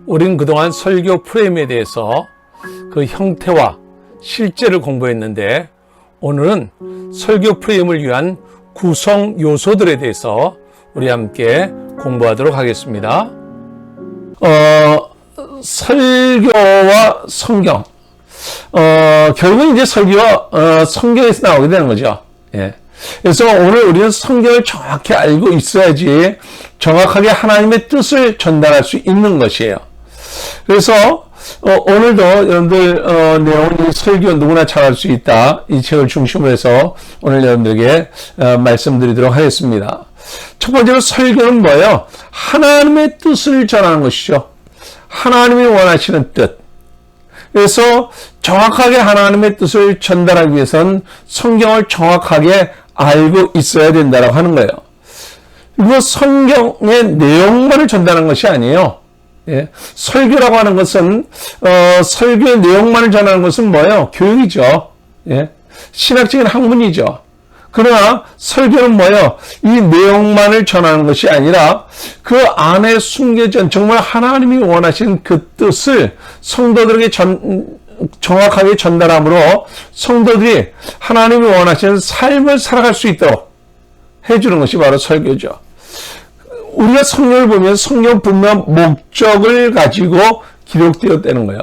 우린 그동안 설교 프레임에 대해서 그 형태와 실제를 공부했는데 오늘은 설교 프레임을 위한 구성 요소들에 대해서 우리 함께 공부하도록 하겠습니다. 설교와 성경. 결국 이제 설교와 성경에서 나오게 되는 거죠. 예. 그래서 오늘 우리는 성경을 정확히 알고 있어야지 정확하게 하나님의 뜻을 전달할 수 있는 것이에요. 그래서 오늘도 여러분들 내용은 설교 누구나 잘할 수 있다. 이 책을 중심으로 해서 오늘 여러분들에게 말씀드리도록 하겠습니다. 첫 번째로 설교는 뭐예요? 하나님의 뜻을 전하는 것이죠. 하나님이 원하시는 뜻. 그래서 정확하게 하나님의 뜻을 전달하기 위해서는 성경을 정확하게 알고 있어야 된다고 하는 거예요. 그리고 성경의 내용만을 전달하는 것이 아니에요. 예. 설교라고 하는 것은 설교의 내용만을 전하는 것은 뭐예요? 교육이죠. 예. 신학적인 학문이죠. 그러나 설교는 뭐예요? 이 내용만을 전하는 것이 아니라 그 안에 숨겨진 정말 하나님이 원하시는 그 뜻을 성도들에게 정확하게 전달함으로 성도들이 하나님이 원하시는 삶을 살아갈 수 있도록 해주는 것이 바로 설교죠. 우리가 성경을 보면 성경 분명 목적을 가지고 기록되었다는 거예요.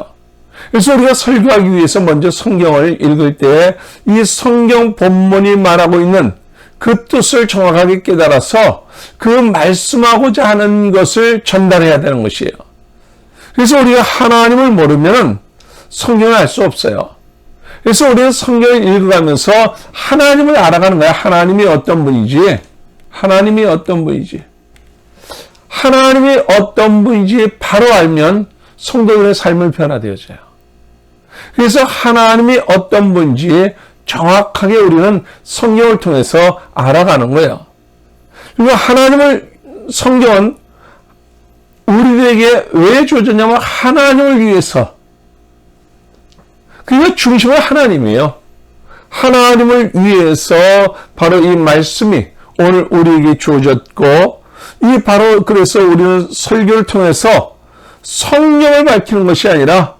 그래서 우리가 설교하기 위해서 먼저 성경을 읽을 때 이 성경 본문이 말하고 있는 그 뜻을 정확하게 깨달아서 그 말씀하고자 하는 것을 전달해야 되는 것이에요. 그래서 우리가 하나님을 모르면 성경을 알 수 없어요. 그래서 우리는 성경을 읽어가면서 하나님을 알아가는 거야. 하나님이 어떤 분인지, 하나님이 어떤 분인지. 하나님이 어떤 분인지 바로 알면 성도들의 삶을 변화되어져요. 그래서 하나님이 어떤 분인지 정확하게 우리는 성경을 통해서 알아가는 거예요. 그리고 성경은 우리에게 왜 주어졌냐면 하나님을 위해서. 그러니까 중심은 하나님이에요. 하나님을 위해서 바로 이 말씀이 오늘 우리에게 주어졌고, 그래서 우리는 설교를 통해서 성령을 밝히는 것이 아니라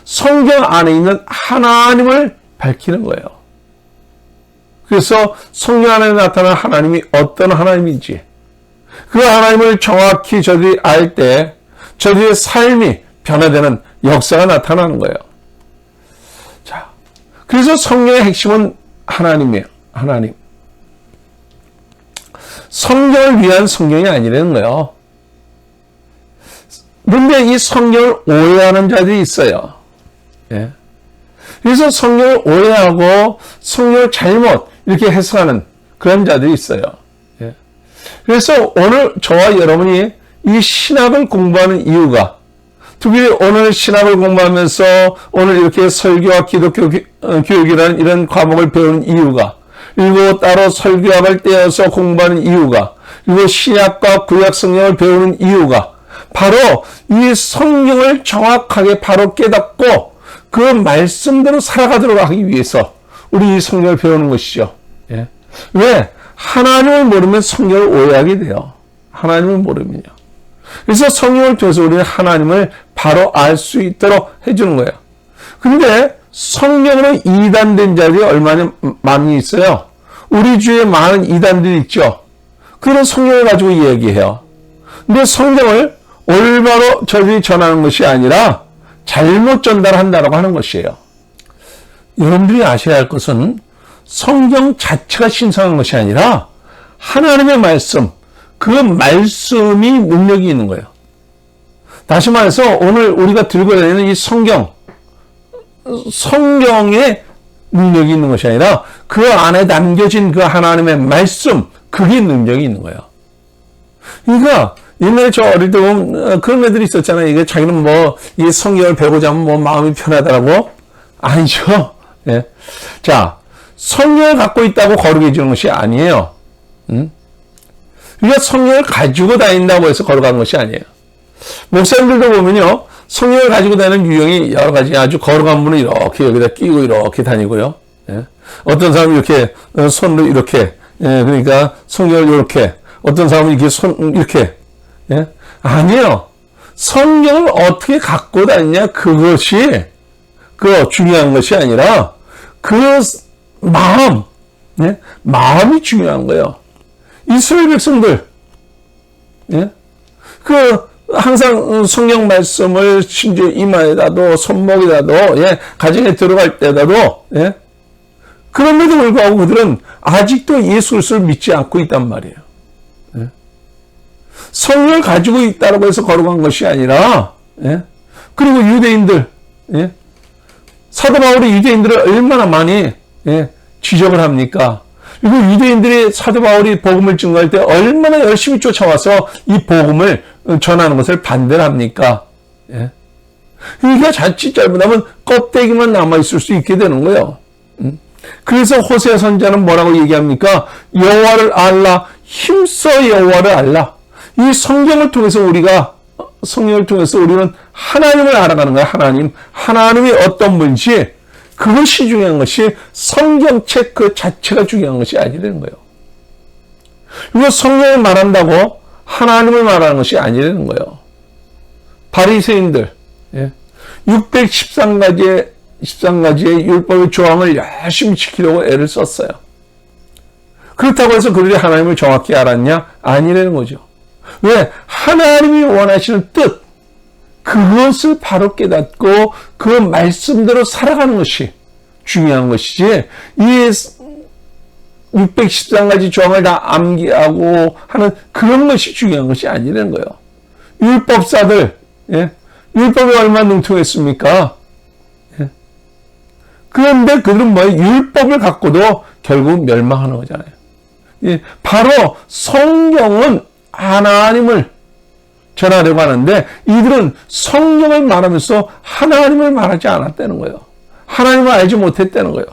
성경 안에 있는 하나님을 밝히는 거예요. 그래서 성경 안에 나타난 하나님이 어떤 하나님인지, 그 하나님을 정확히 저들이 알 때 저들의 삶이 변화되는 역사가 나타나는 거예요. 자, 그래서 성경의 핵심은 하나님이에요. 하나님. 성경을 위한 성경이 아니라는 거예요. 그런데 이 성경을 오해하는 자들이 있어요. 예. 그래서 성경을 오해하고 성경을 잘못 이렇게 해석하는 그런 자들이 있어요. 예. 그래서 오늘 저와 여러분이 이 신학을 공부하는 이유가, 특히 오늘 신학을 공부하면서 오늘 이렇게 설교와 기독교 교육이라는 이런 과목을 배우는 이유가, 그리고 따로 설교학을 떼어서 공부하는 이유가, 그리고 신약과 구약 성경을 배우는 이유가 바로 이 성경을 정확하게 바로 깨닫고 그 말씀대로 살아가도록 하기 위해서 우리 이 성경을 배우는 것이죠. 예. 왜? 하나님을 모르면 성경을 오해하게 돼요. 하나님을 모르면요. 그래서 성경을 통해서 우리는 하나님을 바로 알 수 있도록 해주는 거예요. 근데 성경으로 이단된 자들이 얼마나 많이 있어요. 우리 주위에 많은 이단들이 있죠. 그런 성경을 가지고 이야기해요. 근데 성경을 올바로 저들이 전하는 것이 아니라 잘못 전달한다고 하는 것이에요. 여러분들이 아셔야 할 것은 성경 자체가 신성한 것이 아니라 하나님의 말씀, 그 말씀이 능력이 있는 거예요. 다시 말해서 오늘 우리가 들고 다니는 이 성경에 능력이 있는 것이 아니라 그 안에 남겨진 그 하나님의 말씀, 그게 능력이 있는 거예요. 그러니까 옛날에 저 어릴 때 보면 그런 애들이 있었잖아요. 이게 자기는 이 성경을 배우고자 하면 마음이 편하다라고? 아니죠. 예. 자, 성경을 갖고 있다고 거룩해 지는 것이 아니에요. 그러니까 성경을 가지고 다닌다고 해서 거룩한 것이 아니에요. 목사님들도 보면요, 성경을 가지고 다니는 유형이 여러 가지. 아주 거룩한 분은 이렇게 여기다 끼고 이렇게 다니고요. 예. 어떤 사람은 이렇게 손으로 이렇게, 예, 그러니까 성경을 이렇게, 어떤 사람은 이렇게 이렇게, 예? 아니에요. 성경을 어떻게 갖고 다니냐, 그것이 중요한 것이 아니라 그 마음, 예? 마음이 중요한 거예요. 이스라엘 백성들, 예? 항상 성경 말씀을 심지어 이마에다도 손목에다도, 예? 가정에 들어갈 때다도, 예? 그럼에도 불구하고 그들은 아직도 예수 그리스도를 믿지 않고 있단 말이에요. 예? 성령을 가지고 있다고 해서 거룩한 것이 아니라, 예? 그리고 유대인들, 예? 사도 바울이 유대인들을 얼마나 많이, 예? 지적을 합니까? 그리고 유대인들이 사도 바울이 복음을 증거할 때 얼마나 열심히 쫓아와서 이 복음을 전하는 것을 반대를 합니까? 예? 그러니까 자칫 잘못하면 껍데기만 남아있을 수 있게 되는 거예요. 그래서 호세아 선지자는 뭐라고 얘기합니까? 여호와를 알라, 힘써 여호와를 알라. 이 성경을 통해서 우리는 하나님을 알아가는 거야. 하나님이 어떤 분인지, 그것이 중요한 것이 성경책 그 자체가 중요한 것이 아니라는 거예요. 그리고 성경을 말한다고 하나님을 말하는 것이 아니라는 거예요. 바리새인들, 예? 613가지의 율법의 조항을 열심히 지키려고 애를 썼어요. 그렇다고 해서 그들이 하나님을 정확히 알았냐? 아니라는 거죠. 왜? 하나님이 원하시는 뜻, 그것을 바로 깨닫고 그 말씀대로 살아가는 것이 중요한 것이지, 이 613가지 조항을 다 암기하고 하는 그런 것이 중요한 것이 아니라는 거예요. 율법사들, 예? 율법이 얼마나 능통했습니까? 예? 그런데 그들은 율법을 갖고도 결국 멸망하는 거잖아요. 예? 바로 성경은 하나님을 전하려고 하는데, 이들은 성경을 말하면서 하나님을 말하지 않았다는 거예요. 하나님을 알지 못했다는 거예요.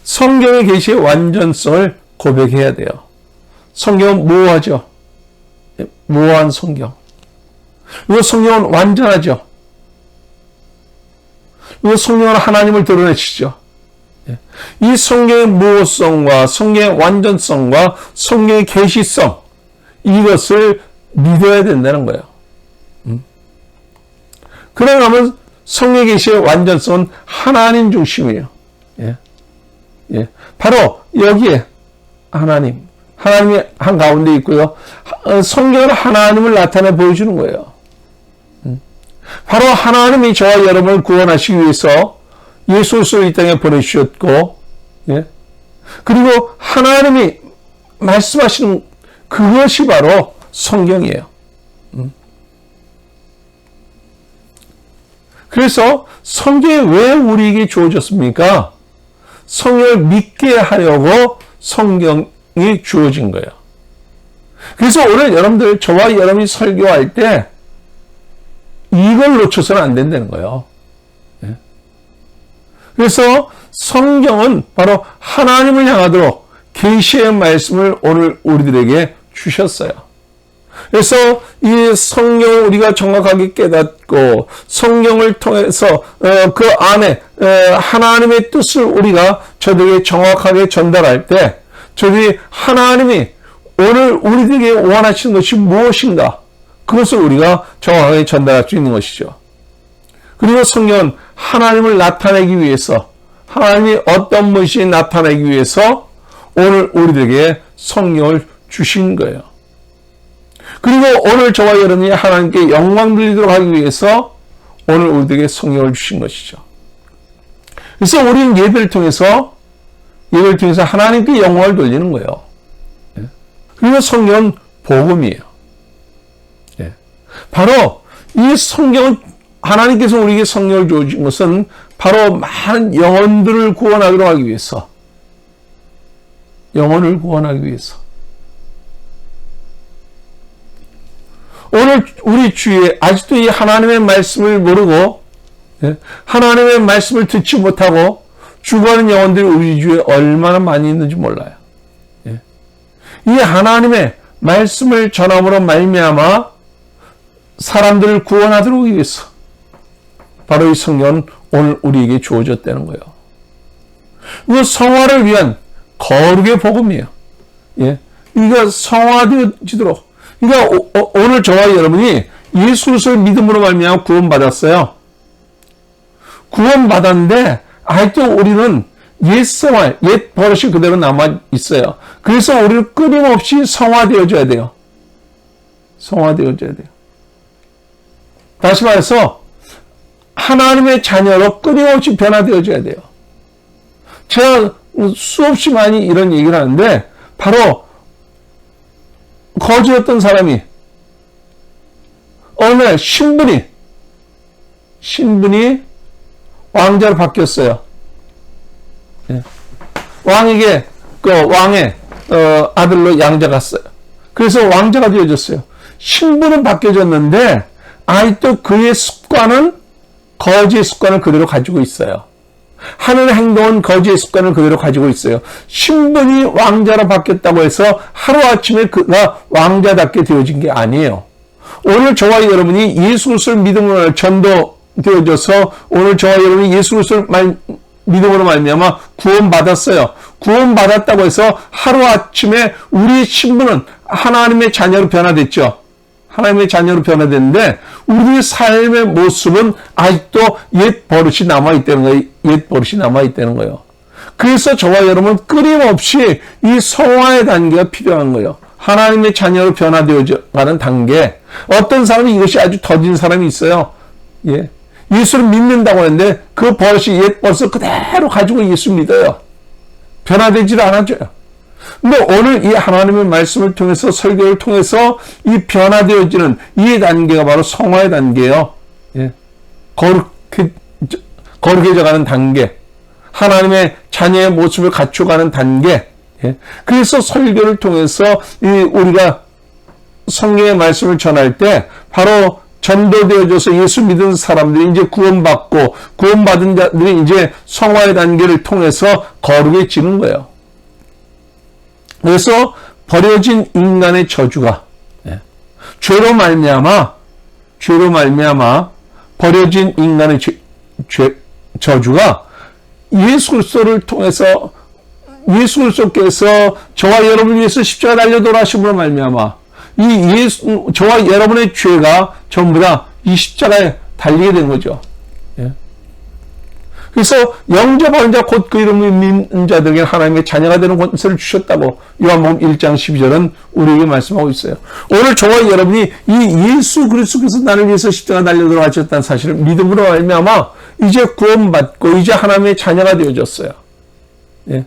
성경의 계시의 완전성을 고백해야 돼요. 성경은 모호하죠. 모호한 성경. 그리고 성경은 완전하죠. 그리고 성경은 하나님을 드러내시죠. 이 성경의 모호성과 성경의 완전성과 성경의 계시성, 이것을 믿어야 된다는 거예요. 그러면 성경의 계시의 완전성은 하나님 중심이에요. 예. 예. 바로 여기에 하나님이 한가운데 있고요. 성경은 하나님을 나타내 보여주는 거예요. 바로 하나님이 저와 여러분을 구원하시기 위해서 예수 그리스도를 이 땅에 보내주셨고, 예? 그리고 하나님이 말씀하시는 그것이 바로 성경이에요. 그래서 성경이 왜 우리에게 주어졌습니까? 성경을 믿게 하려고 성경이 주어진 거예요. 그래서 오늘 여러분들, 저와 여러분이 설교할 때 이걸 놓쳐서는 안 된다는 거예요. 그래서 성경은 바로 하나님을 향하도록 계시의 말씀을 오늘 우리들에게 주셨어요. 그래서 이 성경을 우리가 정확하게 깨닫고 성경을 통해서 그 안에 하나님의 뜻을 우리가 저들에게 정확하게 전달할 때, 저들이 하나님이 오늘 우리들에게 원하시는 것이 무엇인가, 그것을 우리가 정확하게 전달할 수 있는 것이죠. 그리고 성경은 하나님을 나타내기 위해서, 하나님이 어떤 분이 나타내기 위해서 오늘 우리들에게 성경을 주신 거예요. 그리고 오늘 저와 여러분이 하나님께 영광 돌리도록 하기 위해서 오늘 우리들에게 성경을 주신 것이죠. 그래서 우리는 예배를 통해서 하나님께 영광을 돌리는 거예요. 그리고 성경은 복음이에요. 바로 이 성경은, 하나님께서 우리에게 성경을 주신 것은 바로 많은 영혼들을 구원하도록 하기 위해서, 영혼을 구원하기 위해서. 오늘 우리 주위에 아직도 이 하나님의 말씀을 모르고, 하나님의 말씀을 듣지 못하고 죽어가는 영혼들이 우리 주위에 얼마나 많이 있는지 몰라요. 이 하나님의 말씀을 전함으로 말미암아 사람들을 구원하도록 하기 위해서 바로 이 성경은 오늘 우리에게 주어졌다는 거예요. 그 성화를 위한 거룩의 복음이에요. 예. 이거 성화되어지도록. 그러니까 오늘 저와 여러분이 예수 그리스도를 믿음으로 말미암아 구원받았어요. 구원받았는데 아직도 우리는 옛 생활, 옛 버릇이 그대로 남아 있어요. 그래서 우리는 끊임없이 성화되어져야 돼요. 성화되어져야 돼요. 다시 말해서 하나님의 자녀로 끊임없이 변화되어져야 돼요. 제가 수없이 많이 이런 얘기를 하는데 바로 거지였던 사람이 어느 날 신분이 왕자로 바뀌었어요. 예. 왕에게 왕의 아들로 양자가 갔어요. 그래서 왕자가 되어졌어요. 신분은 바뀌어졌는데 아직도 그의 습관은 거지의 습관을 그대로 가지고 있어요. 하는 행동은 거지의 습관을 그대로 가지고 있어요. 신분이 왕자로 바뀌었다고 해서 하루아침에 그가 왕자답게 되어진 게 아니에요. 오늘 저와 여러분이 예수 그리스도를 믿음으로 전도되어져서 오늘 저와 여러분이 예수 그리스도를 믿음으로 말미암아 구원받았어요. 구원받았다고 해서 하루아침에 우리의 신분은 하나님의 자녀로 변화됐죠. 하나님의 자녀로 변화됐는데 우리의 삶의 모습은 아직도 옛 버릇이 남아있다는 거예요. 옛 버릇이 남아있다는 거예요. 그래서 저와 여러분은 끊임없이 이 성화의 단계가 필요한 거예요. 하나님의 자녀로 변화되어가는 단계. 어떤 사람이 이것이 아주 더딘 사람이 있어요. 예. 예수를 믿는다고 하는데 그 버릇이 옛 버릇을 그대로 가지고 예수 믿어요. 변화되지를 않아줘요. 근데 오늘 이 하나님의 말씀을 통해서 설교를 통해서 이 변화되어지는 이 단계가 바로 성화의 단계예요. 예. 거룩해져가는 단계. 하나님의 자녀의 모습을 갖춰가는 단계. 예. 그래서 설교를 통해서 우리가 성경의 말씀을 전할 때 바로 전도되어져서 예수 믿은 사람들이 이제 구원받고 구원받은 자들이 이제 성화의 단계를 통해서 거룩해지는 거예요. 그래서 버려진 인간의 저주가 죄로 말미암아 버려진 인간의 저주가 예수 그리스도를 통해서 예수 그리스도께서 저와 여러분을 위해서 십자가 달려 돌아가심으로 말미암아 저와 여러분의 죄가 전부 다 이 십자가에 달리게 된 거죠. 예. 그래서 영접하는 자 곧 그 이름을 믿는 자들에게 하나님의 자녀가 되는 권세를 주셨다고 요한복음 1장 12절은 우리에게 말씀하고 있어요. 오늘 저와 여러분이 이 예수 그리스도께서 나를 위해서 십자가 달려 돌아가셨다는 사실을 믿음으로 말미암아 이제 구원받고 이제 하나님의 자녀가 되어졌어요. 예.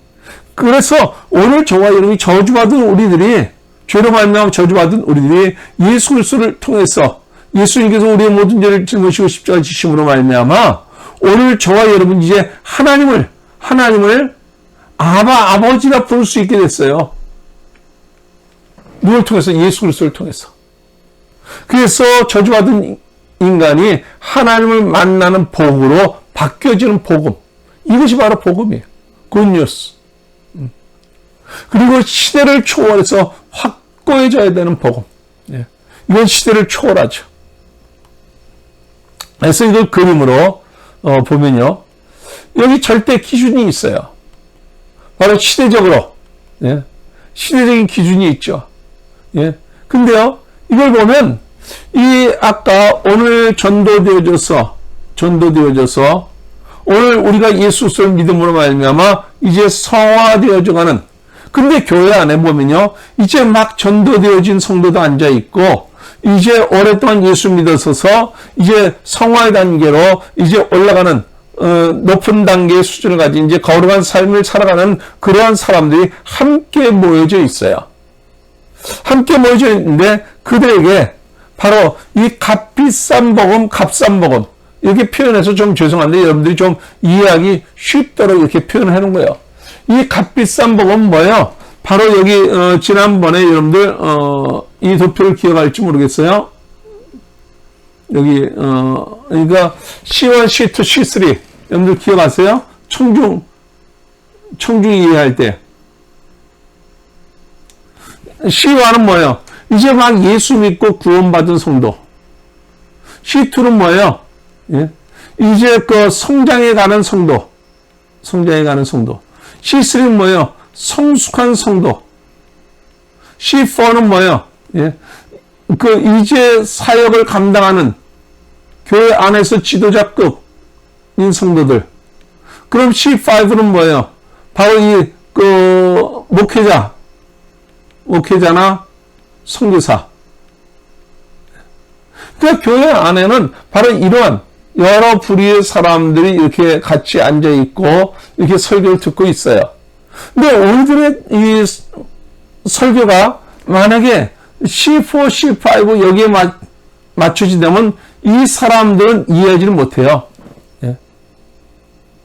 그래서 오늘 저와 여러분이 저주받은 우리들이 죄로 말미암아 저주받은 우리들이 예수 그리스도를 통해서 예수님께서 우리의 모든 죄를 짊어지시고 십자가 지심으로 말미암아 오늘 저와 여러분 이제 하나님을 아버지라 부를 수 있게 됐어요. 누굴 통해서? 예수 그리스도를 통해서. 그래서 저주받은 인간이 하나님을 만나는 복으로 바뀌어지는 복음. 이것이 바로 복음이에요. 굿뉴스. 그리고 시대를 초월해서 확고해져야 되는 복음. 이건 시대를 초월하죠. 그래서 이걸 그림으로 보면요. 여기 절대 기준이 있어요. 바로 시대적으로. 시대적인 기준이 있죠. 근데요, 이걸 보면, 아까 오늘 전도되어져서, 오늘 우리가 예수 그리스도를 믿음으로 말미암아 이제 성화되어져가는, 근데 교회 안에 보면요, 이제 막 전도되어진 성도도 앉아있고, 이제 오랫동안 예수 믿어서서 이제 성화의 단계로 이제 올라가는 높은 단계의 수준을 가진 이제 거룩한 삶을 살아가는 그러한 사람들이 함께 모여져 있어요. 함께 모여져 있는데 그들에게 바로 이 값비싼 복음, 값싼 복음 이렇게 표현해서 좀 죄송한데 여러분들이 좀 이해하기 쉽도록 이렇게 표현을 해놓은 거예요. 이 값비싼 복음은 뭐예요? 바로 여기 지난번에 여러분들 이 도표를 기억할지 모르겠어요. 여기 그러니까 C1, C2, C3 여러분들 기억하세요? 청중 이해할 때 C1은 뭐예요? 이제 막 예수 믿고 구원받은 성도. C2는 뭐예요? 예? 이제 그 성장해 가는 성도. C3는 뭐예요? 성숙한 성도. C4는 뭐예요? 예. 이제 사역을 감당하는 교회 안에서 지도자급인 성도들. 그럼 C5는 뭐예요? 바로 목회자나 선교사. 그러니까 교회 안에는 바로 이러한 여러 부류의 사람들이 이렇게 같이 앉아 있고 이렇게 설교를 듣고 있어요. 근데 오늘의 이 설교가 만약에 C4, C5 여기에 맞춰진다면 이 사람들은 이해하지는 못해요. 예.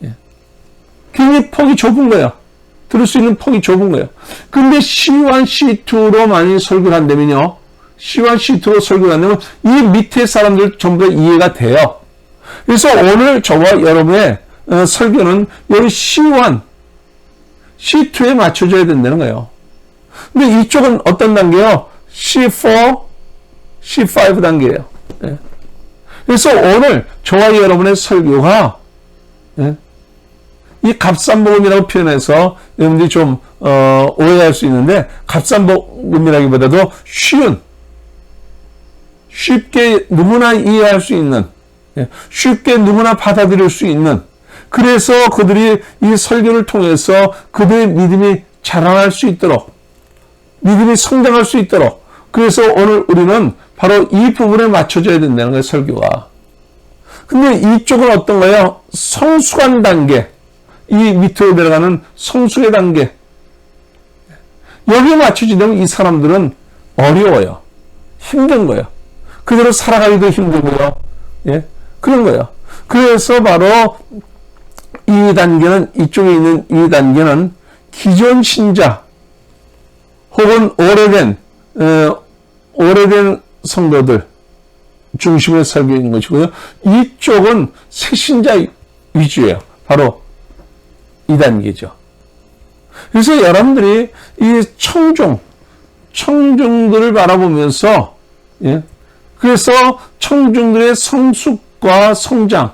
예. 굉장히 폭이 좁은 거예요. 들을 수 있는 폭이 좁은 거예요. 근데 C1, C2로 만약에 설교를 한다면요. C1, C2로 설교를 한다면 이 밑에 사람들 전부 다 이해가 돼요. 그래서 오늘 저와 여러분의 설교는 여기 C1, C2에 맞춰줘야 된다는 거예요. 근데 이쪽은 어떤 단계요? C4, C5 단계예요. 예. 그래서 오늘 저와 여러분의 설교가 예. 이 값산복음이라고 표현해서 여러분들이 좀 오해할 수 있는데 값산복음이라기보다도 쉽게 누구나 이해할 수 있는 예. 쉽게 누구나 받아들일 수 있는 그래서 그들이 이 설교를 통해서 그들의 믿음이 자라날 수 있도록 믿음이 성장할 수 있도록 그래서 오늘 우리는 바로 이 부분에 맞춰져야 된다는 거예요, 설교가. 근데 이쪽은 어떤 거예요? 성숙한 단계. 이 밑으로 내려가는 성숙의 단계. 여기에 맞춰지려면 이 사람들은 어려워요. 힘든 거예요. 그대로 살아가기도 힘들고요. 예? 그런 거예요. 그래서 바로 이 단계는, 이쪽에 있는 이 단계는 기존 신자, 혹은 오래된 성도들 중심의 설교인 것이고요. 이쪽은 새신자 위주예요. 바로 이 단계죠. 그래서 여러분들이 이 청중들을 바라보면서, 예. 그래서 청중들의 성숙과 성장.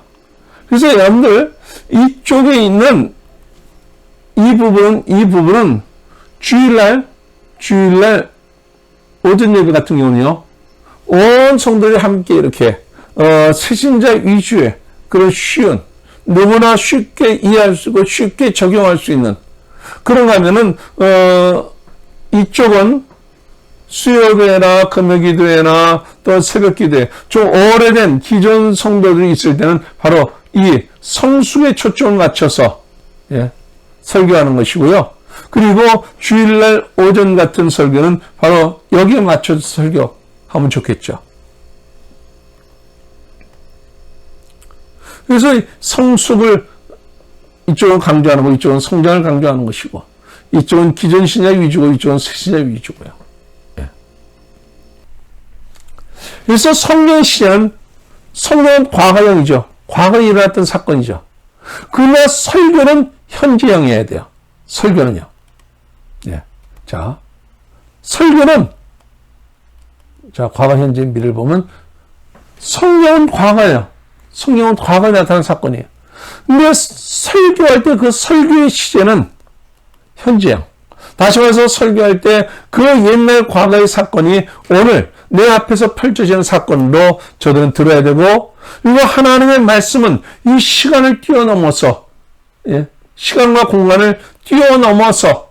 그래서 여러분들 이쪽에 있는 이 부분은 주일날 오전 예배 같은 경우는요, 온 성도들이 함께 이렇게, 새신자 위주의 그런 쉬운, 너무나 쉽게 이해할 수 있고 쉽게 적용할 수 있는, 그런가 하면은, 이쪽은 수요예배나 금요기도회나 또 새벽기도회, 좀 오래된 기존 성도들이 있을 때는 바로 이 성숙에 초점을 맞춰서, 예, 설교하는 것이고요. 그리고 주일날 오전 같은 설교는 바로 여기에 맞춰서 설교하면 좋겠죠. 그래서 성숙을 이쪽은 강조하는 거, 이쪽은 성장을 강조하는 것이고, 이쪽은 기존 신약 위주고, 이쪽은 새 신약 위주고요. 예. 그래서 성경 시제는 성경은 과거형이죠. 과거에 일어났던 사건이죠. 그러나 설교는 현재형이어야 돼요. 설교는요. 예. 자, 설교는, 자, 과거, 현재, 미래를 보면, 성경은 과거예요. 성경은 과거에 나타난 사건이에요. 근데 설교할 때 그 설교의 시제는 현재형. 다시 말해서 설교할 때 그 옛날 과거의 사건이 오늘 내 앞에서 펼쳐지는 사건으로 저들은 들어야 되고, 그리고 하나님의 말씀은 이 시간을 뛰어넘어서, 예. 시간과 공간을 뛰어넘어서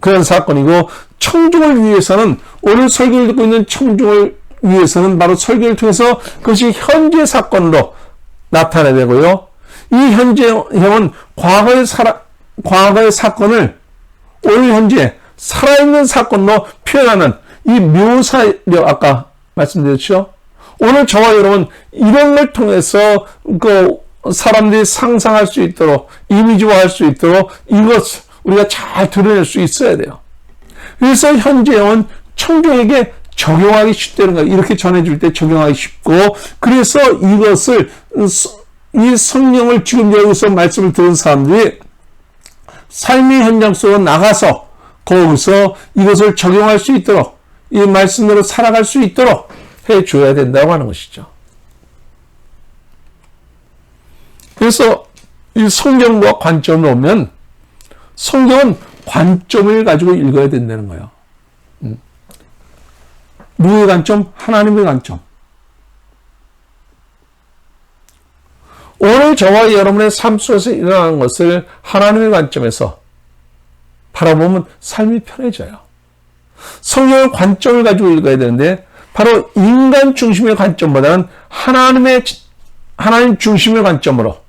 그런 사건이고, 청중을 위해서는, 오늘 설교를 듣고 있는 청중을 위해서는 바로 설교를 통해서 그것이 현재 사건으로 나타나야 되고요. 이 현재형은 과거의 사건을 오늘 현재 살아있는 사건으로 표현하는 이 묘사력, 아까 말씀드렸죠? 오늘 저와 여러분, 이런 걸 통해서 사람들이 상상할 수 있도록, 이미지화할 수 있도록 이것 우리가 잘 드러낼 수 있어야 돼요. 그래서 현재형은 청중에게 적용하기 쉽다는 거예요. 이렇게 전해줄 때 적용하기 쉽고, 그래서 이것을, 이 성령을 지금 여기서 말씀을 들은 사람들이 삶의 현장 속으로 나가서 거기서 이것을 적용할 수 있도록, 이 말씀대로 살아갈 수 있도록 해줘야 된다고 하는 것이죠. 그래서 이 성경과 관점을 보면 성경은 관점을 가지고 읽어야 된다는 거예요. 누구의 관점? 하나님의 관점. 오늘 저와 여러분의 삶 속에서 일어나는 것을 하나님의 관점에서 바라보면 삶이 편해져요. 성경의 관점을 가지고 읽어야 되는데 바로 인간 중심의 관점보다는 하나님 중심의 관점으로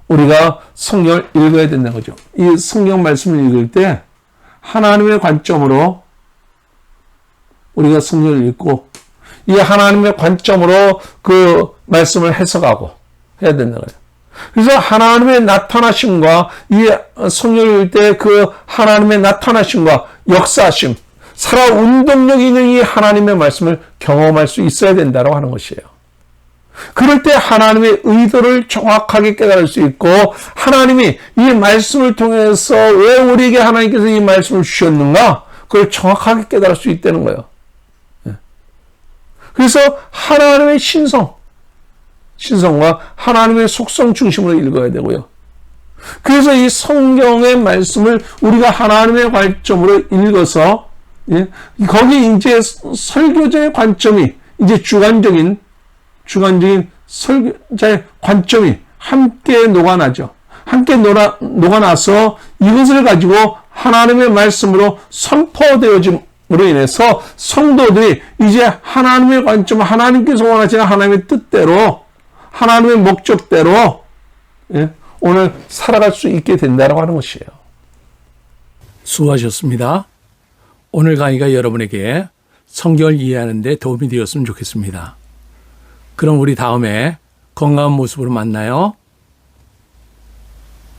우리가 성경을 읽어야 된다는 거죠. 이 성경 말씀을 읽을 때 하나님의 관점으로 우리가 성경을 읽고 이 하나님의 관점으로 그 말씀을 해석하고 해야 된다는 거예요. 그래서 하나님의 나타나심과 이 성경을 읽을 때 그 하나님의 나타나심과 역사하심, 살아 운동력 있는 이 하나님의 말씀을 경험할 수 있어야 된다고 하는 것이에요. 그럴 때 하나님의 의도를 정확하게 깨달을 수 있고 하나님이 이 말씀을 통해서 왜 우리에게 하나님께서 이 말씀을 주셨는가 그걸 정확하게 깨달을 수 있다는 거예요. 그래서 하나님의 신성과 하나님의 속성 중심으로 읽어야 되고요. 그래서 이 성경의 말씀을 우리가 하나님의 관점으로 읽어서 거기 이제 설교자의 관점이 이제 주관적인 설교자의 관점이 함께 녹아나죠. 함께 녹아나서 이것을 가지고 하나님의 말씀으로 선포되어짐으로 인해서 성도들이 이제 하나님의 관점, 하나님께서 원하시는 하나님의 뜻대로, 하나님의 목적대로 오늘 살아갈 수 있게 된다고 하는 것이에요. 수고하셨습니다. 오늘 강의가 여러분에게 성경을 이해하는 데 도움이 되었으면 좋겠습니다. 그럼 우리 다음에 건강한 모습으로 만나요.